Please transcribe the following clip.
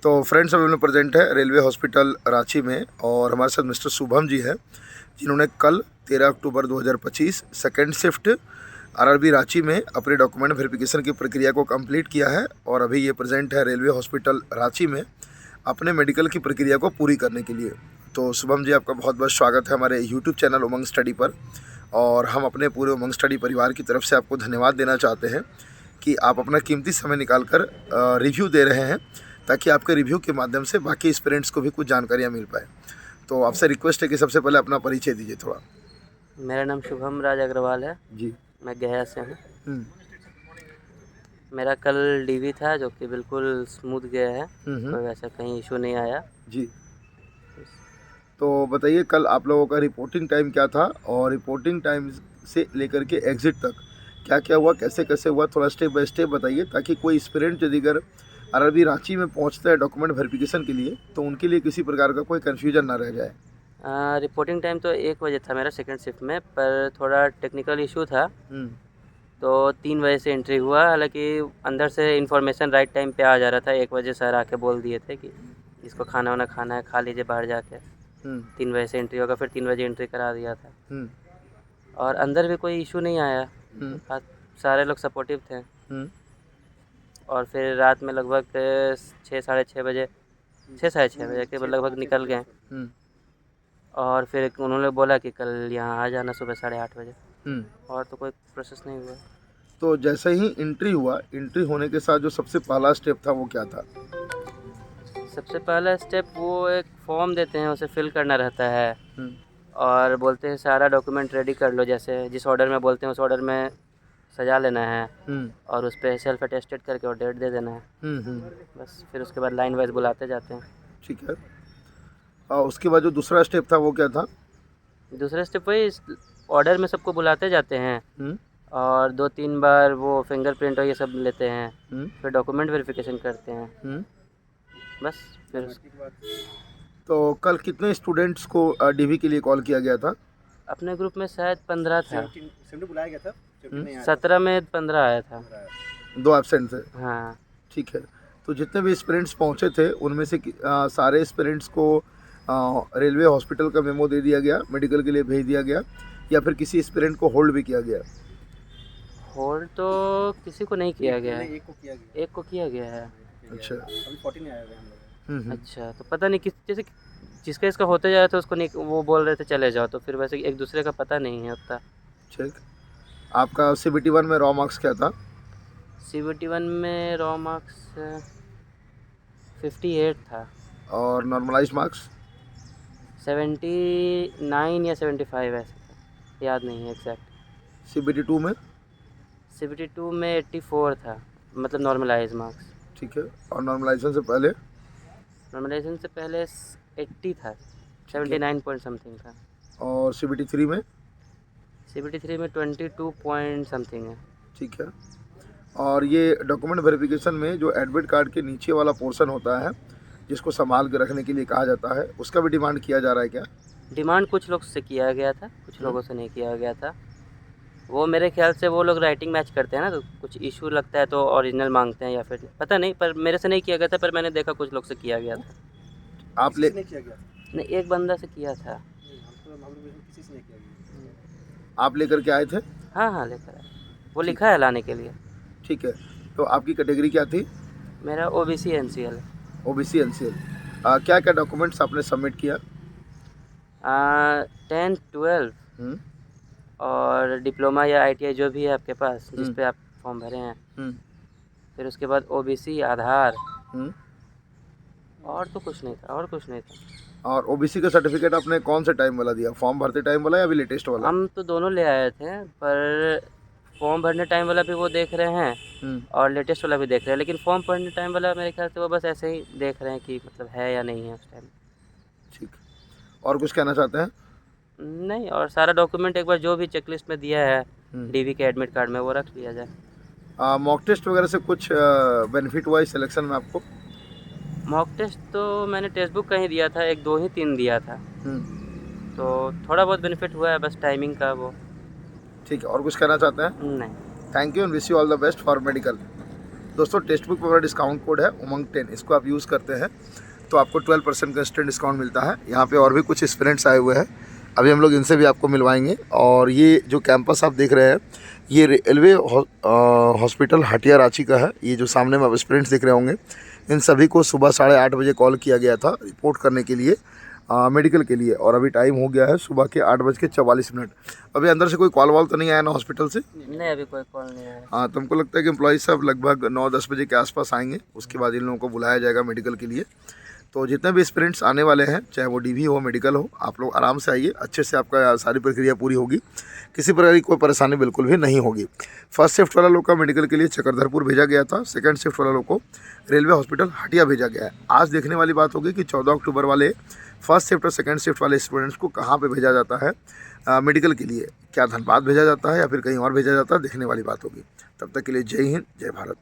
तो फ्रेंड्स, अभी हम लोग प्रेजेंट है रेलवे हॉस्पिटल रांची में और हमारे साथ मिस्टर शुभम जी हैं, जिन्होंने कल 13 अक्टूबर 2025 सेकेंड शिफ्ट आरआरबी रांची में अपने डॉक्यूमेंट वेरिफिकेशन की प्रक्रिया को कंप्लीट किया है और अभी ये प्रेजेंट है रेलवे हॉस्पिटल रांची में अपने मेडिकल की प्रक्रिया को पूरी करने के लिए। तो शुभम जी, आपका बहुत बहुत स्वागत है हमारे यूट्यूब चैनल उमंग स्टडी पर। और हम अपने पूरे उमंग स्टडी परिवार की तरफ से आपको धन्यवाद देना चाहते हैं कि आप अपना कीमती समय निकाल कर रिव्यू दे रहे हैं, ताकि आपके रिव्यू के माध्यम से बाकी स्टूडेंट्स को भी कुछ जानकारियाँ मिल पाए। तो आपसे रिक्वेस्ट है कि सबसे पहले अपना परिचय दीजिए थोड़ा। मेरा नाम शुभम राज अग्रवाल है जी। मैं गया से हूँ। मेरा कल डीवी था जो कि बिल्कुल स्मूथ गया है, कोई वैसा कहीं इशू नहीं आया जी। तो बताइए, कल आप लोगों का रिपोर्टिंग टाइम क्या था और रिपोर्टिंग टाइम से लेकर के एग्ज़िट तक क्या क्या हुआ, कैसे कैसे हुआ, थोड़ा स्टेप बाय स्टेप बताइए, ताकि कोई एस्पिरेंट यदि अगर आरआरबी रांची में पहुंचता है डॉक्यूमेंट वेरिफिकेशन के लिए तो उनके लिए किसी प्रकार का कोई कन्फ्यूजन ना रह जाए। रिपोर्टिंग टाइम तो 1 बजे था मेरा सेकंड शिफ्ट में, पर थोड़ा टेक्निकल इशू था तो 3 बजे से एंट्री हुआ। हालांकि अंदर से इन्फॉर्मेशन राइट टाइम पे आ जा रहा था। 1 बजे सर आके बोल दिए थे कि इसको खाना वाना खाना है, खा लीजिए बाहर जाके। 3 बजे से एंट्री होगा, फिर 3 बजे एंट्री करा दिया था और अंदर भी कोई इशू नहीं आया। सारे लोग सपोर्टिव थे। और फिर रात में लगभग 6 साढ़े 6 बजे 6 साढ़े 6 बजे के लगभग निकल गए और फिर उन्होंने बोला कि कल यहाँ आ जाना सुबह 8:30 बजे। और तो कोई प्रोसेस नहीं हुआ। तो जैसे ही एंट्री हुआ, एंट्री होने के साथ जो सबसे पहला स्टेप था वो क्या था? सबसे पहला स्टेप वो एक फॉर्म देते हैं, उसे फिल करना रहता है और बोलते हैं सारा डॉक्यूमेंट रेडी कर लो, जैसे जिस ऑर्डर में बोलते हैं उस ऑर्डर में सजा लेना है और उस पर सेल्फ अटेस्टेड करके और डेट दे देना है। बस फिर उसके बाद लाइन वाइज बुलाते जाते हैं। ठीक है। और उसके बाद जो दूसरा स्टेप था वो क्या था? दूसरा स्टेप वही ऑर्डर में सबको बुलाते जाते हैं और 2-3 बार वो फिंगरप्रिंट और ये सब लेते हैं, फिर डॉक्यूमेंट वेरिफिकेशन करते हैं। बस फिर तो कल कितने स्टूडेंट्स को डीवी के लिए कॉल किया गया था? अपने ग्रुप में शायद 15 था। 17 बुलाया गया था, 17 में 15 आया था। 2 एब्सेंट थे। हाँ ठीक है। तो जितने भी स्टूडेंट्स पहुंचे थे उनमें से सारे स्टूडेंट्स को रेलवे हॉस्पिटल का मेमो दे दिया गया, मेडिकल के लिए भेज दिया गया, या फिर किसी स्टूडेंट को होल्ड भी किया गया? होल्ड तो किसी को नहीं किया गया है, एक को किया गया है। अच्छा। अभी 14 आए हुए हम लोग। अच्छा, तो पता नहीं किस जैसे जिसका इसका होते जा रहा था उसको नहीं, वो बोल रहे थे चले जाओ, तो फिर वैसे एक दूसरे का पता नहीं है उतना। ठीक। आपका CBT 1 में रॉ मार्क्स क्या था? CBT 1 में रॉ मार्क्स 58 था और नॉर्मलाइज मार्क्स? 79 या 75 ऐसा था, याद नहीं है एग्जैक्ट। CBT 2 में? CBT 2 में 84 था, मतलब नॉर्मलाइज मार्क्स। ठीक है। और नॉर्मलाइजेशन से पहले? नॉर्मलाइजेशन से पहले 80 था, 79 पॉइंट समथिंग था। और CBT 3 में? CBT 3 में 22 पॉइंट समथिंग है। ठीक है। और ये डॉक्यूमेंट वेरिफिकेशन में जो एडमिट कार्ड के नीचे वाला पोर्शन होता है, जिसको संभाल के रखने के लिए कहा जाता है, उसका भी डिमांड किया जा रहा है क्या? डिमांड कुछ लोग से किया गया था, कुछ लोगों से नहीं किया गया था। वो मेरे ख्याल से वो लोग राइटिंग मैच करते हैं ना, तो कुछ इशू लगता है तो ओरिजिनल मांगते हैं या फिर पता नहीं, पर मेरे से नहीं किया गया था, पर मैंने देखा कुछ लोग से किया गया था। आप ले नहीं किया गया, नहीं, एक बंदा से किया था। किसी से नहीं किया गया। आप लेकर के आए थे? हाँ लेकर आए, वो लिखा है लाने के लिए। ठीक है। तो आपकी कैटेगरी क्या थी? मेरा OBC NCL है। OBC NCL। क्या क्या डॉक्यूमेंट्स आपने सबमिट किया? 10 12 और डिप्लोमा या ITI जो भी है आपके पास, जिस पे आप फॉर्म भरे हैं। फिर उसके बाद OBC, आधार, और तो कुछ नहीं था, और कुछ नहीं था। और OBC का सर्टिफिकेट आपने कौन से टाइम वाला दिया, फॉर्म भरते टाइम वाला या अभी लेटेस्ट वाला? हम तो दोनों ले आए थे, पर फॉर्म भरने टाइम वाला भी वो देख रहे हैं और लेटेस्ट वाला भी देख रहे हैं, लेकिन फॉर्म भरने टाइम वाला मेरे ख्याल से वो बस ऐसे ही देख रहे हैं कि मतलब है या नहीं है उस टाइम। ठीक। और कुछ कहना चाहते हैं? नहीं, और सारा डॉक्यूमेंट एक बार जो भी चेकलिस्ट में दिया है डीवी के एडमिट कार्ड में, वो रख लिया जाए। मॉक टेस्ट वगैरह से कुछ बेनिफिट हुआ इस सिलेक्शन में आपको? मॉक टेस्ट तो मैंने टेक्स्ट बुक कहीं दिया था, 1 2 ही 3 दिया था, तो थोड़ा बहुत बेनिफिट हुआ है, बस टाइमिंग का वो। ठीक है। और कुछ कहना चाहते हैं? नहीं। Thank you and wish you all the best for medical. दोस्तों टेक्स्ट बुक पर डिस्काउंट कोड है उमंग 10, इसको आप यूज़ करते हैं तो आपको 12% का इंस्टेंट डिस्काउंट मिलता है। यहाँ पे और भी कुछ एस्पिरेंट्स आए हुए हैं, अभी हम लोग इनसे भी आपको मिलवाएंगे। और ये जो कैंपस आप देख रहे हैं ये रेलवे हॉस्पिटल हटिया रांची का है। ये जो सामने में एस्पिरेंट्स दिख रहे होंगे इन सभी को सुबह 8:30 बजे कॉल किया गया था रिपोर्ट करने के लिए मेडिकल के लिए, और अभी टाइम हो गया है सुबह के 8:44। अभी अंदर से कोई कॉल वॉल तो नहीं आया ना हॉस्पिटल से? नहीं, अभी कोई कॉल नहीं आया। हाँ, तो हमको लगता है कि एम्प्लॉय सब लगभग 9-10 बजे के आसपास आएंगे, उसके बाद इन लोगों को बुलाया जाएगा मेडिकल के लिए। तो जितने भी एस्पिरेंट्स आने वाले हैं, चाहे वो डीवी हो मेडिकल हो, आप लोग आराम से आइए, अच्छे से आपका सारी प्रक्रिया पूरी होगी, किसी प्रकार की कोई परेशानी बिल्कुल भी नहीं होगी। फर्स्ट शिफ्ट वाला लोग का मेडिकल के लिए चक्रधरपुर भेजा गया था, सेकंड शिफ्ट वाला लोग को रेलवे हॉस्पिटल हटिया भेजा गया है। आज देखने वाली बात होगी कि 14 अक्टूबर वाले फर्स्ट शिफ्ट और सेकंड शिफ्ट वाले स्टूडेंट्स को कहाँ पे भेजा जाता है मेडिकल के लिए। क्या धनबाद भेजा जाता है या फिर कहीं और भेजा जाता है, देखने वाली बात होगी। तब तक के लिए जय हिंद, जय भारत।